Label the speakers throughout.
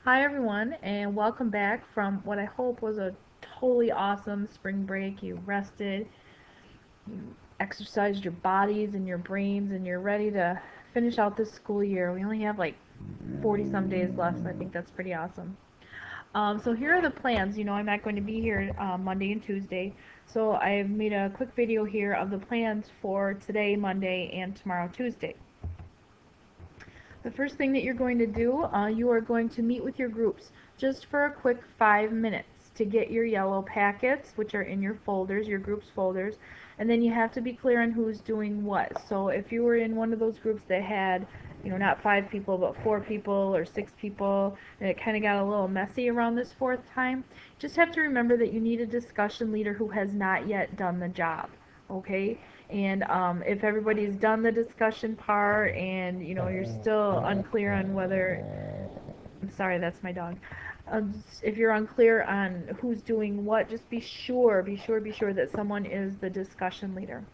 Speaker 1: Hi everyone, and welcome back from what I hope was a totally awesome spring break. You rested, you exercised your bodies and your brains, and you're ready to finish out this school year. We only have like 40 some days left, so I think that's pretty awesome. So here are the plans. I'm not going to be here Monday and Tuesday, so I've made a quick video here of the plans for today, Monday, and tomorrow, Tuesday. The first thing that you're going to do, you are going to meet with your groups just for a quick 5 minutes to get your yellow packets, which are in your folders, your groups folders, and then you have to be clear on who's doing what. So if you were in one of those groups that had, not 5 people, but 4 people or 6 people, and it kind of got a little messy around this fourth time, just have to remember that you need a discussion leader who has not yet done the job, okay? And if everybody's done the discussion part and you're still unclear on whether, I'm sorry, that's my dog. If you're unclear on who's doing what, just be sure that someone is the discussion leader.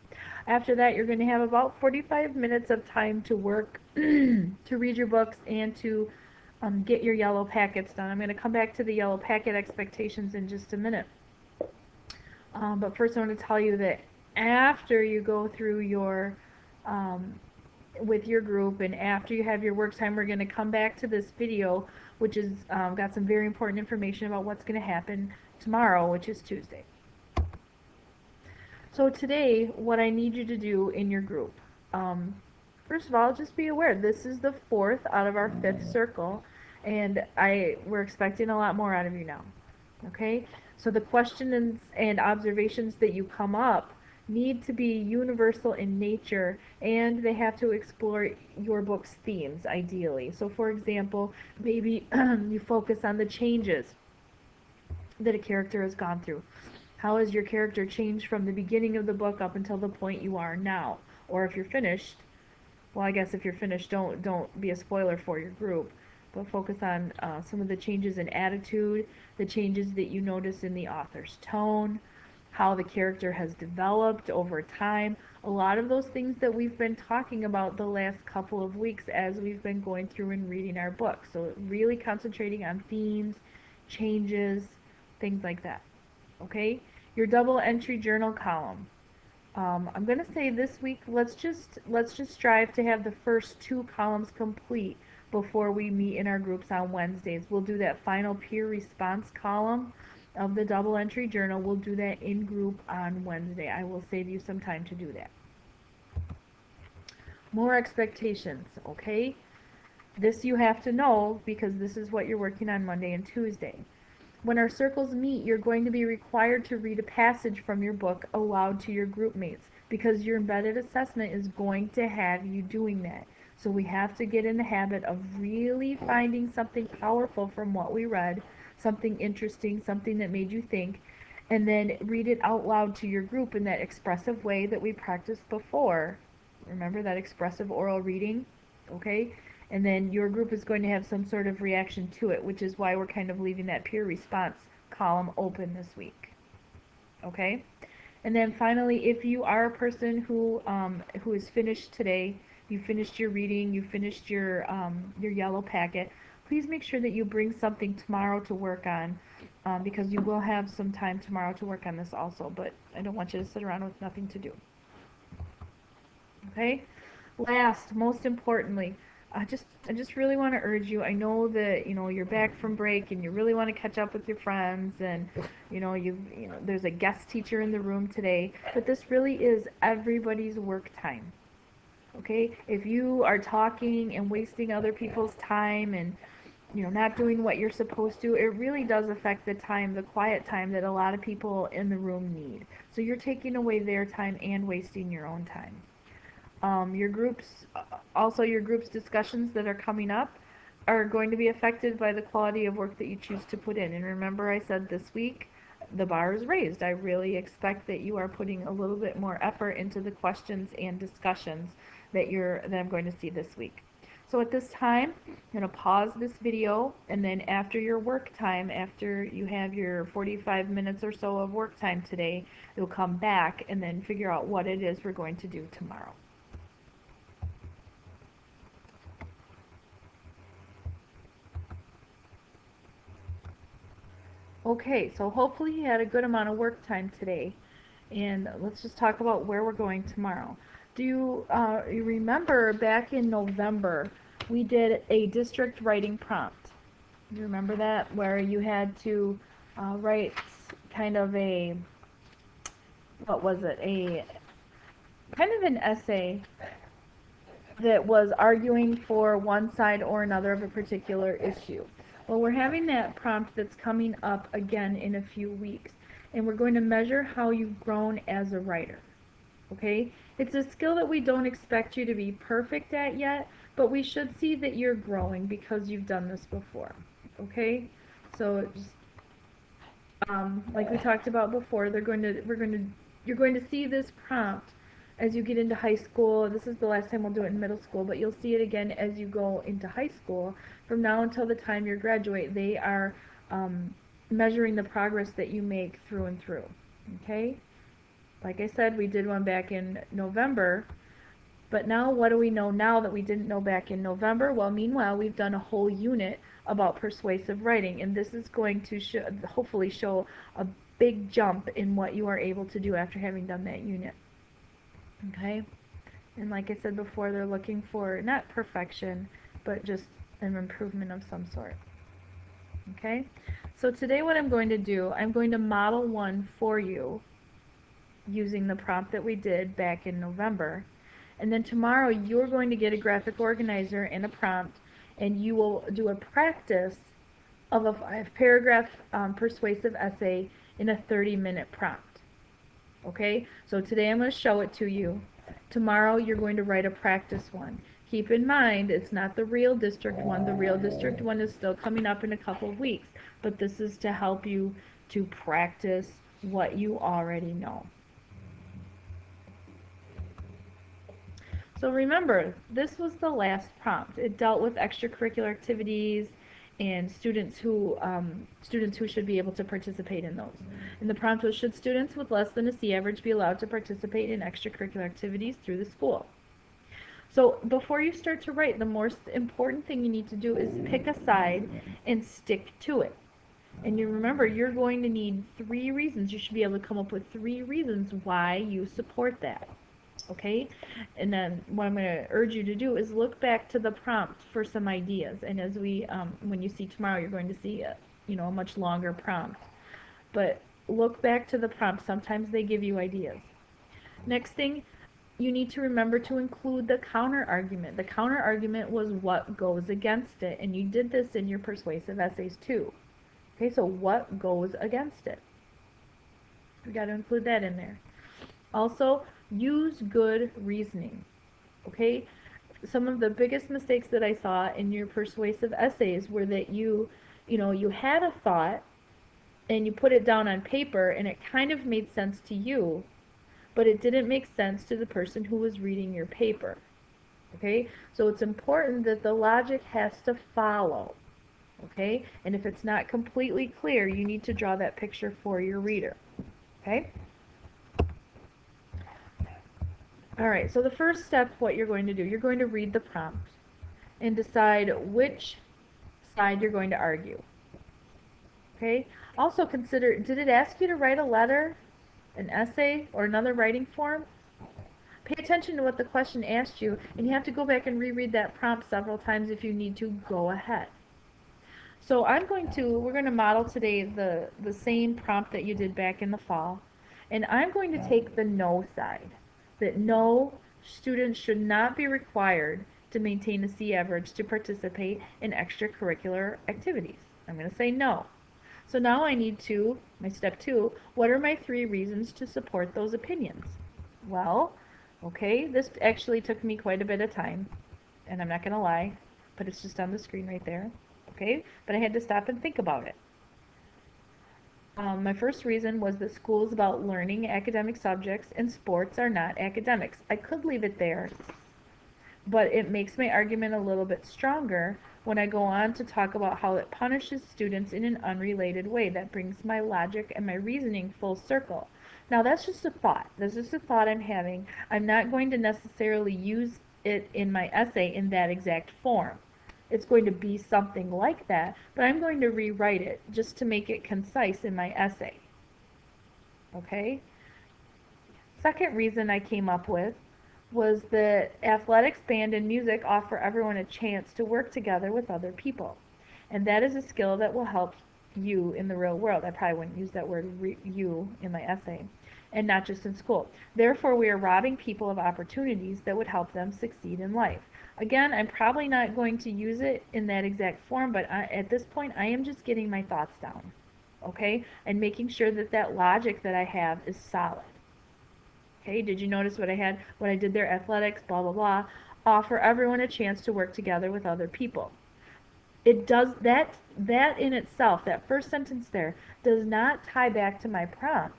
Speaker 1: After that, you're going to have about 45 minutes of time to work, to read your books, and to get your yellow packets done. I'm going to come back to the yellow packet expectations in just a minute. But first I want to tell you that after you go through your with your group and after you have your work time, we're going to come back to this video, which is got some very important information about what's going to happen tomorrow, which is Tuesday. So today, what I need you to do in your group, first of all, just be aware this is the fourth out of our fifth circle, and we're expecting a lot more out of you now. Okay, so the questions and observations that you come up need to be universal in nature, and they have to explore your book's themes ideally. So for example, maybe you focus on the changes that a character has gone through. How has your character changed from the beginning of the book up until the point you are now? Or if you're finished, well, I guess if you're finished, don't be a spoiler for your group, but focus on some of the changes in attitude, the changes that you notice in the author's tone, how the character has developed over time. A lot of those things that we've been talking about the last couple of weeks as we've been going through and reading our book. So really concentrating on themes, changes, things like that. Okay? Your double entry journal column. I'm going to say this week, let's just strive to have the first 2 columns complete before we meet in our groups on Wednesdays. We'll do that final peer response column of the double entry journal. We'll do that in group on Wednesday. I will save you some time to do that. More expectations, okay? This you have to know because this is what you're working on Monday and Tuesday. When our circles meet, you're going to be required to read a passage from your book aloud to your group mates because your embedded assessment is going to have you doing that. So we have to get in the habit of really finding something powerful from what we read, something interesting, something that made you think, and then read it out loud to your group in that expressive way that we practiced before. Remember that expressive oral reading? Okay? And then your group is going to have some sort of reaction to it, which is why we're kind of leaving that peer response column open this week. Okay? And then finally, if you are a person who is finished today, you finished your reading, you finished your yellow packet, please make sure that you bring something tomorrow to work on, because you will have some time tomorrow to work on this also, but I don't want you to sit around with nothing to do. Okay? Last, most importantly, I just really want to urge you. I know that you're back from break and you really want to catch up with your friends, and there's a guest teacher in the room today, but this really is everybody's work time. Okay? If you are talking and wasting other people's time and not doing what you're supposed to, it really does affect the time, the quiet time that a lot of people in the room need. So you're taking away their time and wasting your own time. Your group's discussions that are coming up are going to be affected by the quality of work that you choose to put in. And remember, I said this week, the bar is raised. I really expect that you are putting a little bit more effort into the questions and discussions that I'm going to see this week. So at this time, I'm going to pause this video, and then after your work time, after you have your 45 minutes or so of work time today, you'll come back and then figure out what it is we're going to do tomorrow. Okay, so hopefully you had a good amount of work time today. And let's just talk about where we're going tomorrow. Do you remember back in November we did a district writing prompt? You remember that where you had to write kind of a what was it? A kind of an essay that was arguing for one side or another of a particular issue. Well, we're having that prompt that's coming up again in a few weeks, and we're going to measure how you've grown as a writer. Okay? It's a skill that we don't expect you to be perfect at yet, but we should see that you're growing because you've done this before. Okay? So just like we talked about before, you're going to see this prompt as you get into high school. This is the last time we'll do it in middle school, but you'll see it again as you go into high school. From now until the time you graduate, they are measuring the progress that you make through and through. Okay? Like I said, we did one back in November, but now what do we know now that we didn't know back in November? Well, meanwhile, we've done a whole unit about persuasive writing, and this is going to hopefully show a big jump in what you are able to do after having done that unit. Okay? And like I said before, they're looking for not perfection, but just an improvement of some sort. Okay? So today what I'm going to do, I'm going to model one for you using the prompt that we did back in November. And then tomorrow you're going to get a graphic organizer and a prompt, and you will do a practice of a 5-paragraph persuasive essay in a 30-minute prompt. Okay? So today I'm going to show it to you. Tomorrow you're going to write a practice one. Keep in mind, it's not the real district one. The real district one is still coming up in a couple of weeks, but this is to help you to practice what you already know. So remember, this was the last prompt. It dealt with extracurricular activities and students who should be able to participate in those. And the prompt was, should students with less than a C average be allowed to participate in extracurricular activities through the school? So before you start to write, the most important thing you need to do is pick a side and stick to it. And you remember, you're going to need 3 reasons. You should be able to come up with 3 reasons why you support that. Okay? And then what I'm going to urge you to do is look back to the prompt for some ideas. And as when you see tomorrow, you're going to see a much longer prompt. But look back to the prompt. Sometimes they give you ideas. Next thing, you need to remember to include the counter argument. The counter argument was what goes against it. And you did this in your persuasive essays too. Okay, so what goes against it? We got to include that in there. Also, use good reasoning. Okay? Some of the biggest mistakes that I saw in your persuasive essays were that you had a thought and you put it down on paper and it kind of made sense to you, but it didn't make sense to the person who was reading your paper. Okay? So it's important that the logic has to follow. Okay? And if it's not completely clear, you need to draw that picture for your reader. Okay? Alright, so the first step, what you're going to do, you're going to read the prompt and decide which side you're going to argue. Okay? Also consider, did it ask you to write a letter, an essay, or another writing form? Pay attention to what the question asked you, and you have to go back and reread that prompt several times if you need to. Go ahead. So we're going to model today the same prompt that you did back in the fall, and I'm going to take the no side, that no, students should not be required to maintain a C average to participate in extracurricular activities. I'm going to say no. So now I need to, my step 2, what are my 3 reasons to support those opinions? Well, okay, this actually took me quite a bit of time, and I'm not going to lie, but it's just on the screen right there. Okay, but I had to stop and think about it. My first reason was that school is about learning academic subjects and sports are not academics. I could leave it there, but it makes my argument a little bit stronger when I go on to talk about how it punishes students in an unrelated way. That brings my logic and my reasoning full circle. Now that's just a thought. That's just a thought I'm having. I'm not going to necessarily use it in my essay in that exact form. It's going to be something like that, but I'm going to rewrite it just to make it concise in my essay. Okay? Second reason I came up with was that athletics, band, and music offer everyone a chance to work together with other people. And that is a skill that will help you in the real world. I probably wouldn't use that word you in my essay, and not just in school. Therefore, we are robbing people of opportunities that would help them succeed in life. Again, I'm probably not going to use it in that exact form, but at this point, I am just getting my thoughts down, okay? And making sure that that logic that I have is solid. Okay, did you notice what I had, what I did there? Athletics, blah, blah, blah. Offer everyone a chance to work together with other people. It does that in itself, that first sentence there, does not tie back to my prompt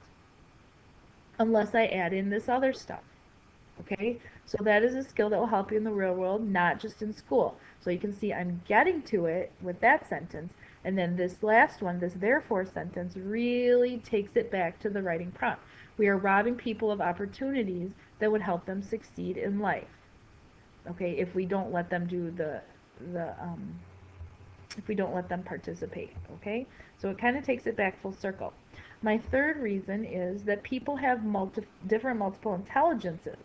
Speaker 1: unless I add in this other stuff. Okay, so that is a skill that will help you in the real world, not just in school. So you can see I'm getting to it with that sentence, and then this last one, this therefore sentence, really takes it back to the writing prompt. We are robbing people of opportunities that would help them succeed in life. Okay, if we don't let them do the if we don't let them participate. Okay, so it kind of takes it back full circle. My third reason is that people have different multiple intelligences.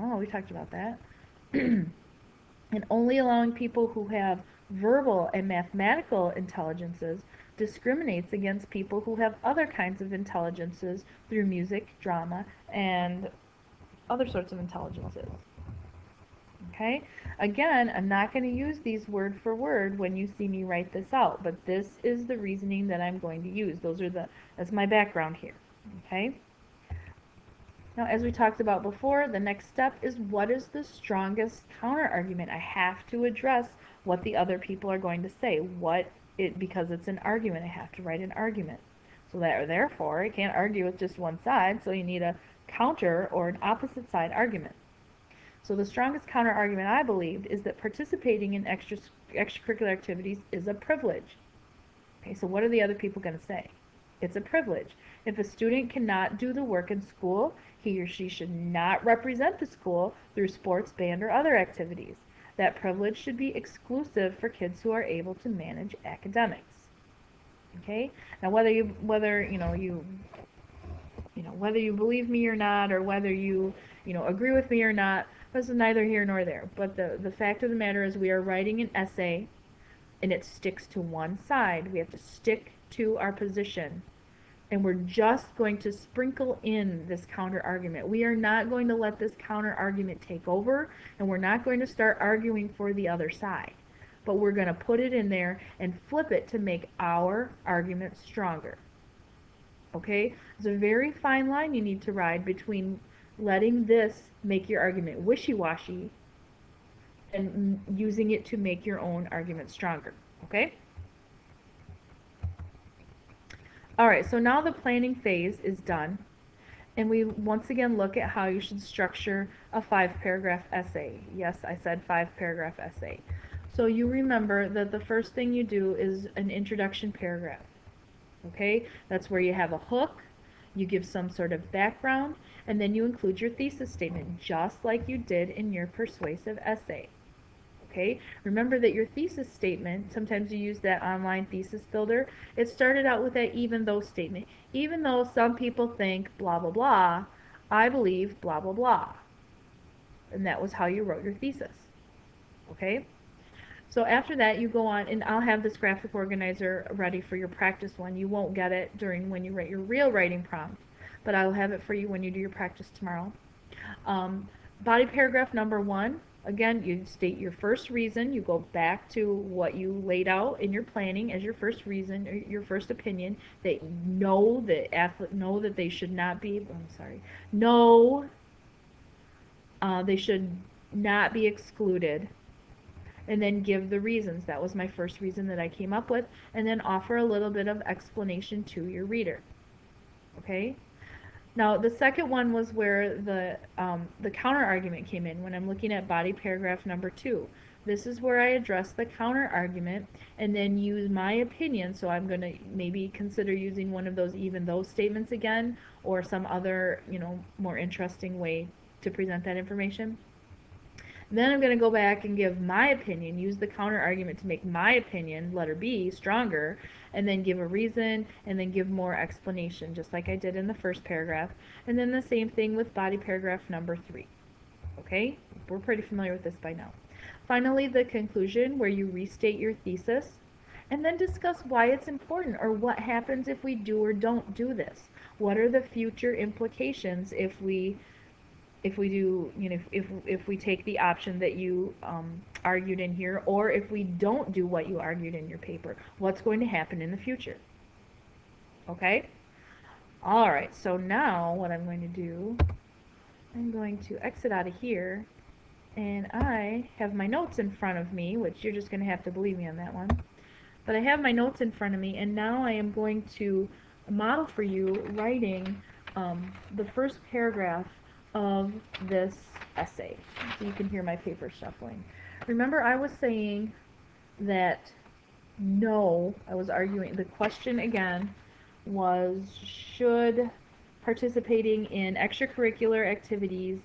Speaker 1: Oh, we talked about that. And only allowing people who have verbal and mathematical intelligences discriminates against people who have other kinds of intelligences through music, drama, and other sorts of intelligences. Okay? Again, I'm not going to use these word for word when you see me write this out, but this is the reasoning that I'm going to use. That's my background here. Okay? Now, as we talked about before, the next step is what is the strongest counter argument? I have to address what the other people are going to say. Because it's an argument, I have to write an argument. So therefore, I can't argue with just one side, so you need a counter or an opposite side argument. So the strongest counter argument I believed is that participating in extracurricular activities is a privilege. Okay, so what are the other people going to say? It's a privilege. If a student cannot do the work in school, he or she should not represent the school through sports, band, or other activities. That privilege should be exclusive for kids who are able to manage academics. Okay? Now whether you believe me or not, or whether you agree with me or not, this is neither here nor there. But the fact of the matter is we are writing an essay and it sticks to one side. We have to stick to our position. And we're just going to sprinkle in this counter argument. We are not going to let this counter argument take over, and we're not going to start arguing for the other side. But we're going to put it in there and flip it to make our argument stronger. Okay? There's a very fine line you need to ride between letting this make your argument wishy-washy and using it to make your own argument stronger. Okay? Alright, so now the planning phase is done, and we once again look at how you should structure a 5-paragraph essay. Yes, I said 5-paragraph essay. So you remember that the first thing you do is an introduction paragraph. Okay? That's where you have a hook, you give some sort of background, and then you include your thesis statement, just like you did in your persuasive essay. Okay, remember that your thesis statement, sometimes you use that online thesis builder, it started out with that even though statement. Even though some people think blah blah blah, I believe blah blah blah. And that was how you wrote your thesis. Okay, so after that you go on, and I'll have this graphic organizer ready for your practice one. You won't get it when you write your real writing prompt, but I'll have it for you when you do your practice tomorrow. Body paragraph number 1. Again, you state your first reason. You go back to what you laid out in your planning as your first reason, or your first opinion. They know that they should not be. They should not be excluded. And then give the reasons. That was my first reason that I came up with. And then offer a little bit of explanation to your reader. Okay. Now, the second one was where the counter argument came in when I'm looking at body paragraph number 2. This is where I address the counter argument and then use my opinion. So I'm going to maybe consider using one of those even though statements again, or some other, more interesting way to present that information. Then I'm going to go back and give my opinion, use the counter argument to make my opinion, letter B, stronger, and then give a reason, and then give more explanation, just like I did in the first paragraph. And then the same thing with body paragraph number 3. Okay? We're pretty familiar with this by now. Finally, the conclusion, where you restate your thesis, and then discuss why it's important, or what happens if we do or don't do this. What are the future implications if we do, if we take the option that you argued in here, or if we don't do what you argued in your paper, what's going to happen in the future? Okay? All right, so now what I'm going to do, I'm going to exit out of here, and I have my notes in front of me, which you're just going to have to believe me on that one. But I have my notes in front of me, and now I am going to model for you writing the first paragraph of this essay, so you can hear my paper shuffling. Remember, I was saying that no, I was arguing, the question again was, should participating in extracurricular activities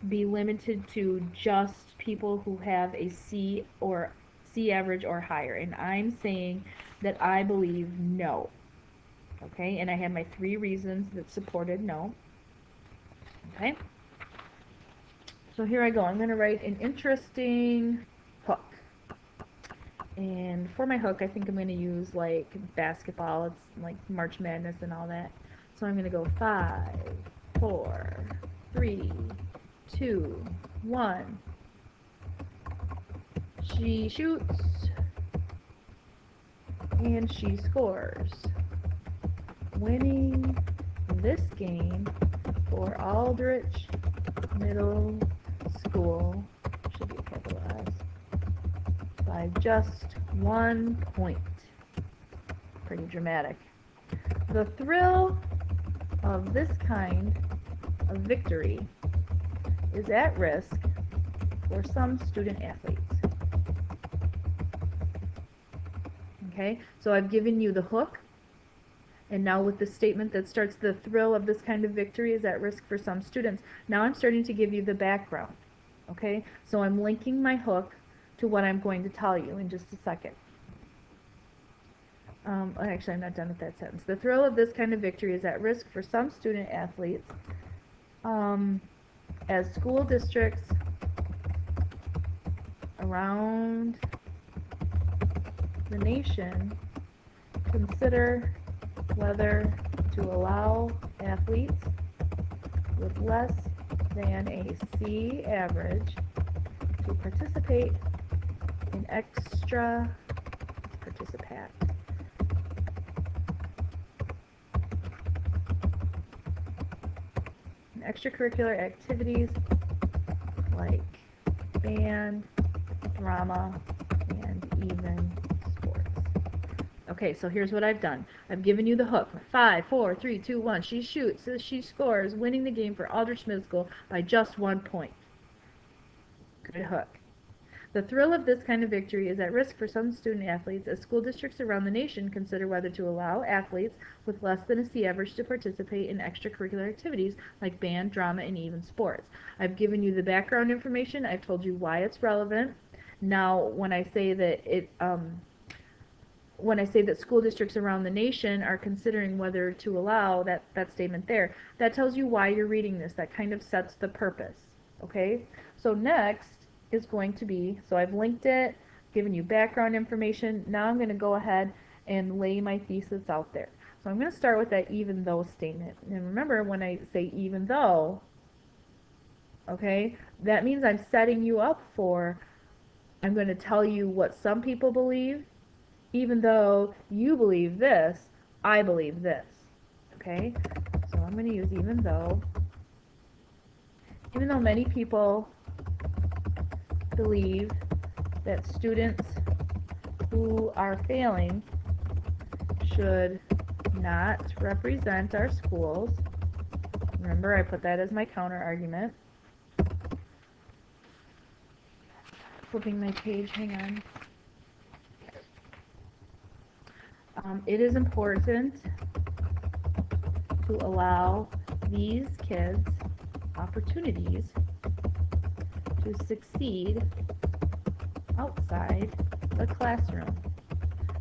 Speaker 1: be limited to just people who have a C or C average or higher? And I'm saying that I believe no. Okay, and I have my 3 reasons that supported no. Okay, so here I go. I'm going to write an interesting hook. And for my hook, I think I'm going to use like basketball. It's like March Madness and all that. So I'm going to go 5, 4, 3, 2, 1. She shoots and she scores, winning this game for Aldrich Middle School, should be a capital S, by just 1 point. Pretty dramatic. The thrill of this kind of victory is at risk for some student athletes. Okay, so I've given you the hook, and now with the statement that starts, the thrill of this kind of victory is at risk for some students. Now I'm starting to give you the background. Okay, so I'm linking my hook to what I'm going to tell you in just a second. Actually, I'm not done with that sentence. The thrill of this kind of victory is at risk for some student athletes as school districts around the nation consider whether to allow athletes with less than a C average to participate in extracurricular activities like band, drama, and even sports. Okay, so here's what I've done. I've given you the hook. 5, 4, 3, 2, 1. She shoots, she scores, winning the game for Aldrich Middle School by just 1 point. Good hook. The thrill of this kind of victory is at risk for some student athletes as school districts around the nation consider whether to allow athletes with less than a C average to participate in extracurricular activities like band, drama, and even sports. I've given you the background information. I've told you why it's relevant. Now, when I say that school districts around the nation are considering whether to allow that statement there, that tells you why you're reading this. That kind of sets the purpose. Okay? So next is going to be, so I've linked it, given you background information. Now I'm going to go ahead and lay my thesis out there. So I'm going to start with that even though statement. And remember, when I say even though, okay, that means I'm setting you up for, I'm going to tell you what some people believe. Even though you believe this, I believe this. Okay? So I'm going to use even though many people believe that students who are failing should not represent our schools. Remember, I put that as my counter argument. Flipping my page, hang on. It is important to allow these kids opportunities to to succeed outside the classroom.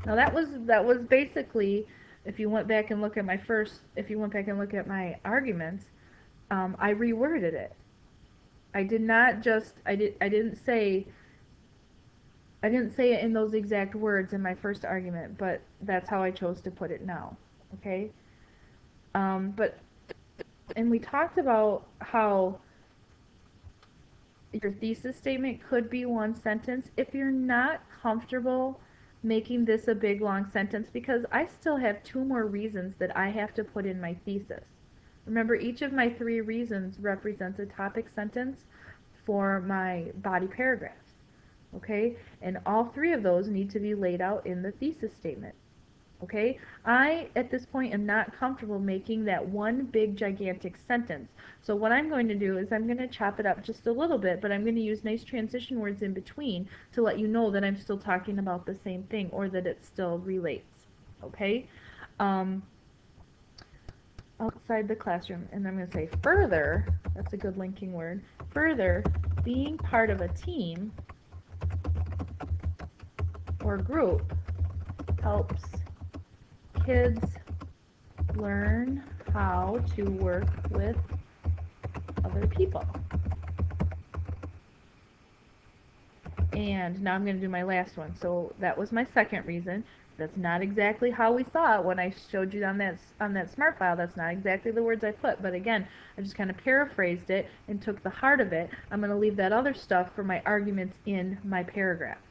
Speaker 1: Now that was basically, if you went back and look at my arguments, I reworded it. I did not just I didn't say it in those exact words in my first argument, but that's how I chose to put it now. Okay? But and we talked about how your thesis statement could be one sentence if you're not comfortable making this a big long sentence, because I still have two more reasons that I have to put in my thesis. Remember, each of my three reasons represents a topic sentence for my body paragraphs. Okay? And all three of those need to be laid out in the thesis statement. Okay? I, at this point, am not comfortable making that one big gigantic sentence. So what I'm going to do is I'm going to chop it up just a little bit, but I'm going to use nice transition words in between to let you know that I'm still talking about the same thing, or that it still relates. Okay? Outside the classroom. And I'm going to say further, that's a good linking word, further, being part of a team or group helps kids learn how to work with other people. And now I'm going to do my last one. So that was my second reason. That's not exactly how we saw it when I showed you on that smart file. That's not exactly the words I put. But again, I just kind of paraphrased it and took the heart of it. I'm going to leave that other stuff for my arguments in my paragraphs.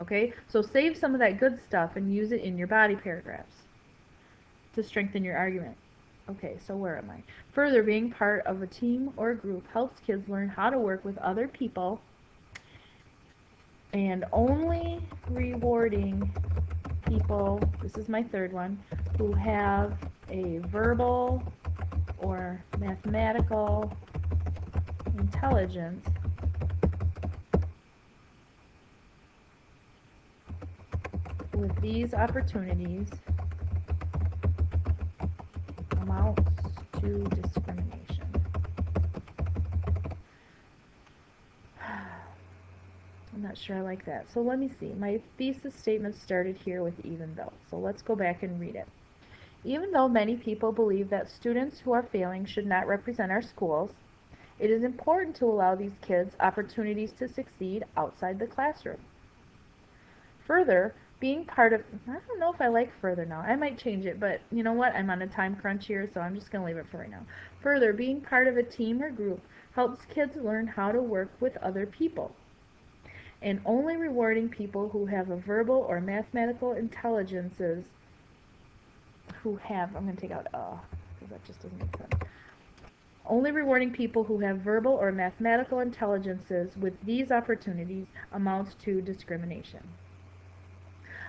Speaker 1: Okay? So save some of that good stuff and use it in your body paragraphs to strengthen your argument. Okay, so where am I? Further, being part of a team or a group helps kids learn how to work with other people, and only rewarding people, this is my third one, who have a verbal or mathematical intelligence with these opportunities amounts to discrimination. I'm not sure I like that. So let me see. My thesis statement started here with even though. So let's go back and read it. Even though many people believe that students who are failing should not represent our schools, it is important to allow these kids opportunities to succeed outside the classroom. Further, being part of, I don't know if I like further now. I might change it, but you know what? I'm on a time crunch here, so I'm just going to leave it for right now. Further, being part of a team or group helps kids learn how to work with other people, and only rewarding people who have a verbal or mathematical intelligences I'm going to take out because that just doesn't make sense. Only rewarding people who have verbal or mathematical intelligences with these opportunities amounts to discrimination.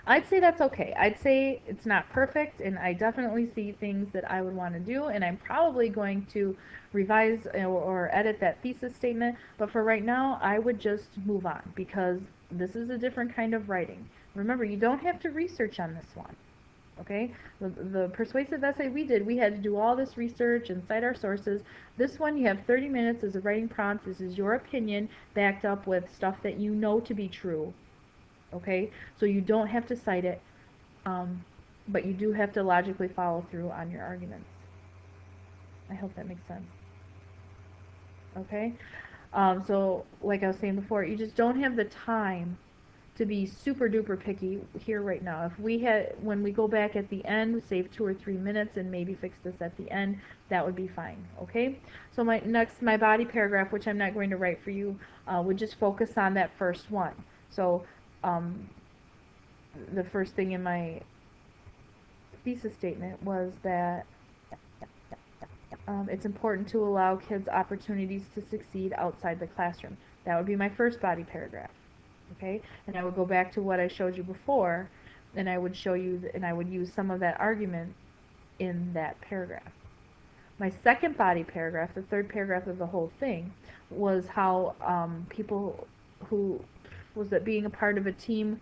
Speaker 1: I'd say that's okay. I'd say it's not perfect, and I definitely see things that I would want to do, and I'm probably going to revise or edit that thesis statement, but for right now, I would just move on, because this is a different kind of writing. Remember, you don't have to research on this one. Okay? The persuasive essay we did, we had to do all this research and cite our sources. This one, you have 30 minutes as a writing prompt. This is your opinion backed up with stuff that you know to be true. Okay? So you don't have to cite it, but you do have to logically follow through on your arguments. I hope that makes sense. Okay? So, like I was saying before, you just don't have the time to be super duper picky here right now. If we had, when we go back at the end, save 2 or 3 minutes and maybe fix this at the end, that would be fine. Okay? So my body paragraph, which I'm not going to write for you, would just focus on that first one. So the first thing in my thesis statement was that it's important to allow kids opportunities to succeed outside the classroom. That would be my first body paragraph. Okay? And I would go back to what I showed you before, and I would show you, and I would use some of that argument in that paragraph. My second body paragraph, the third paragraph of the whole thing, was how that being a part of a team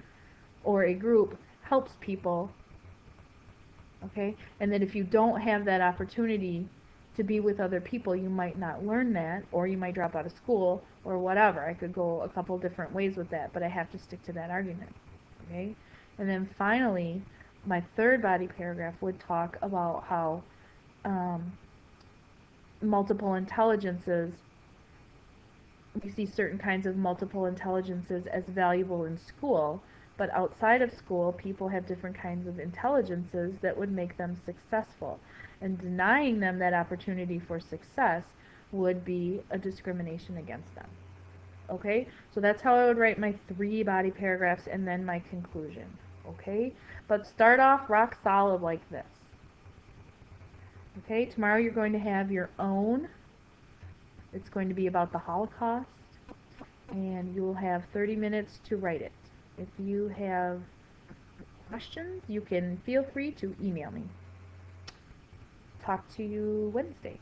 Speaker 1: or a group helps people, okay? And that if you don't have that opportunity to be with other people, you might not learn that, or you might drop out of school, or whatever. I could go a couple different ways with that, but I have to stick to that argument. Okay? And then finally, my third body paragraph would talk about how multiple intelligences, we see certain kinds of multiple intelligences as valuable in school, but outside of school, people have different kinds of intelligences that would make them successful. And denying them that opportunity for success would be a discrimination against them. Okay? So that's how I would write my 3 body paragraphs and then my conclusion. Okay? But start off rock solid like this. Okay? Tomorrow you're going to have your own. It's going to be about the Holocaust, and you'll have 30 minutes to write it. If you have questions, you can feel free to email me. Talk to you Wednesday.